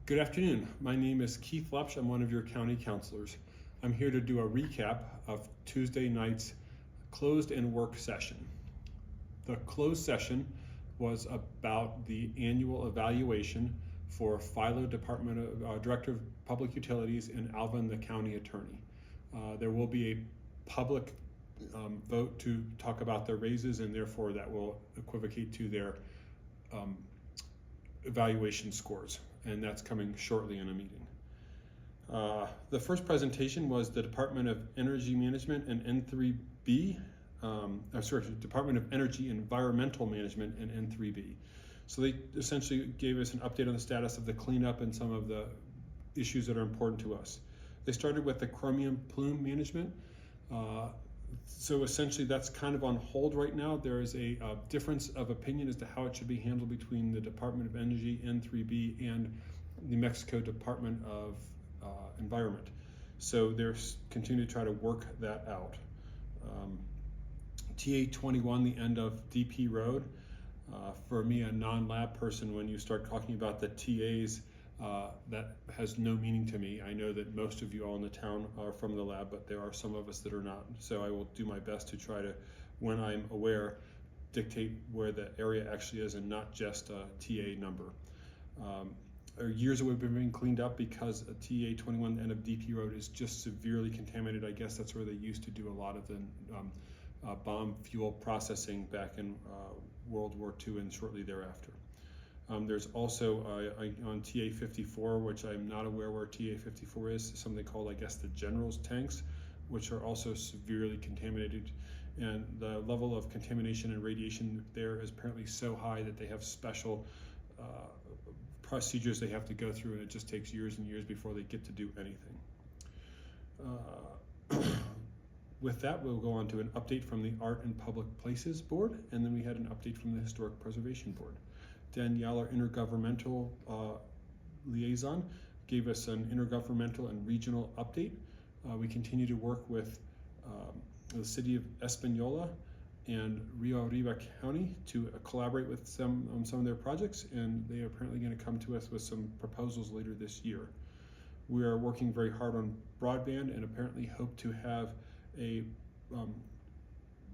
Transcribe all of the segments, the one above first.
Good afternoon. My name is Keith Lepsch. I'm one of your county councilors. I'm here to do a recap of Tuesday night's closed and work session. The closed session was about the annual evaluation for Philo Director of Public Utilities and Alvin, the county attorney. There will be a public vote to talk about their raises, and therefore that will equivocate to their evaluation scores, and that's coming shortly in a meeting. The first presentation was the Department of Energy Management and N3B, Department of Energy Environmental Management and N3B. So they essentially gave us an update on the status of the cleanup and some of the issues that are important to us. They started with the chromium plume management. So essentially that's kind of on hold right now. There is a difference of opinion as to how it should be handled between the Department of Energy, N3B, and New Mexico Department of Environment. So they're continuing to try to work that out. TA21, the end of DP Road. For me, a non-lab person, when you start talking about the TAs, that has no meaning to me. I know that most of you all in the town are from the lab, but there are some of us that are not. So I will do my best to try to, when I'm aware, dictate where the area actually is and not just a TA number. Years that we've been being cleaned up because a TA21 end of DP Road is just severely contaminated. I guess that's where they used to do a lot of the bomb fuel processing back in World War II and shortly thereafter. There's also on TA54, which I'm not aware where TA54 is, something called, I guess, the General's tanks, which are also severely contaminated. And the level of contamination and radiation there is apparently so high that they have special procedures they have to go through, and it just takes years and years before they get to do anything. With that, we'll go on to an update from the Art and Public Places Board, and then we had an update from the Historic Preservation Board. Danielle, our intergovernmental liaison, gave us an intergovernmental and regional update. We continue to work with the city of Espanola and Rio Arriba County to collaborate with them on some of their projects, and they are apparently going to come to us with some proposals later this year. We are working very hard on broadband and apparently hope to have a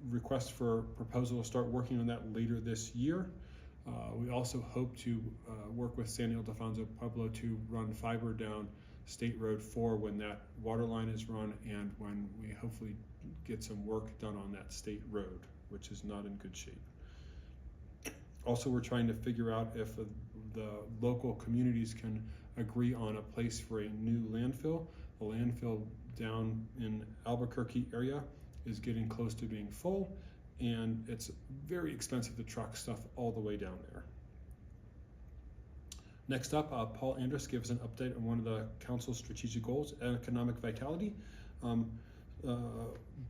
request for proposal to start working on that later this year. We also hope to work with San Ildefonso Pueblo to run fiber down State Road 4 when that water line is run and when we hopefully get some work done on that state road, which is not in good shape. Also, we're trying to figure out if the local communities can agree on a place for a new landfill. The landfill down in Albuquerque area is getting close to being full, and it's very expensive to truck stuff all the way down there. Next up, Paul Andrus gives an update on one of the council's strategic goals, economic vitality.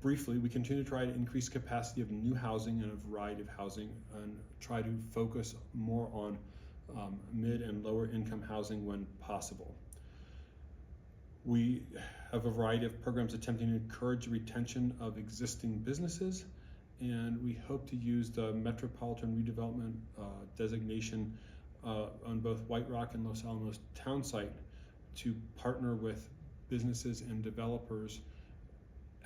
Briefly, we continue to try to increase capacity of new housing and a variety of housing and try to focus more on mid and lower income housing when possible. We have a variety of programs attempting to encourage retention of existing businesses, and we hope to use the Metropolitan Redevelopment designation on both White Rock and Los Alamos town site to partner with businesses and developers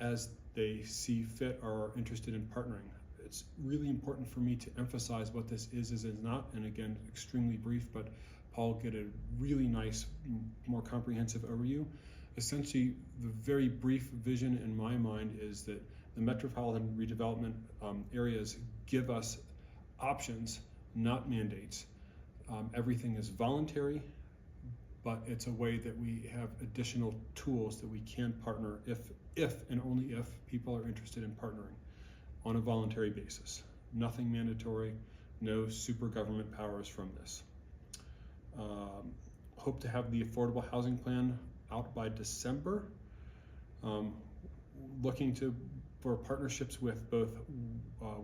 as they see fit or are interested in partnering. It's really important for me to emphasize what this is not, and again, extremely brief, but Paul get a really nice, more comprehensive overview. Essentially, the very brief vision in my mind is that the metropolitan redevelopment areas give us options, not mandates. Everything is voluntary, but it's a way that we have additional tools that we can partner if and only if people are interested in partnering on a voluntary basis. Nothing mandatory, no super government powers from this. Hope to have the affordable housing plan out by December. Looking for partnerships with both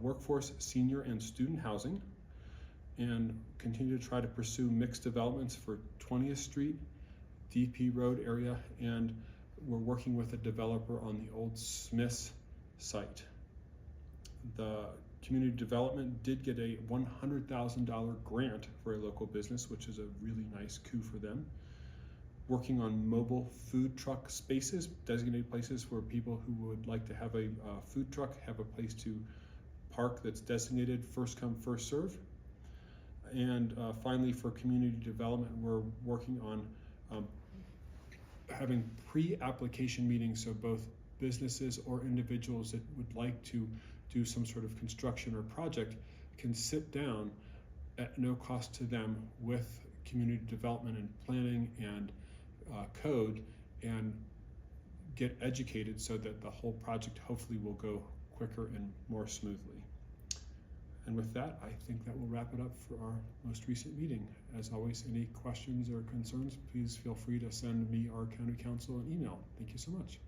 workforce, senior, and student housing, and continue to try to pursue mixed developments for 20th Street, DP Road area, and we're working with a developer on the old Smiths site. The community development did get a $100,000 grant for a local business, which is a really nice coup for them. working on mobile food truck spaces, designated places where people who would like to have a food truck have a place to park that's designated, first come, first serve. And finally, for community development, we're working on having pre-application meetings, so both businesses or individuals that would like to do some sort of construction or project can sit down at no cost to them with community development and planning and code and get educated so that the whole project hopefully will go quicker and more smoothly. And with that, I think that will wrap it up for our most recent meeting. As always, any questions or concerns, please feel free to send me or County Council an email. Thank you so much.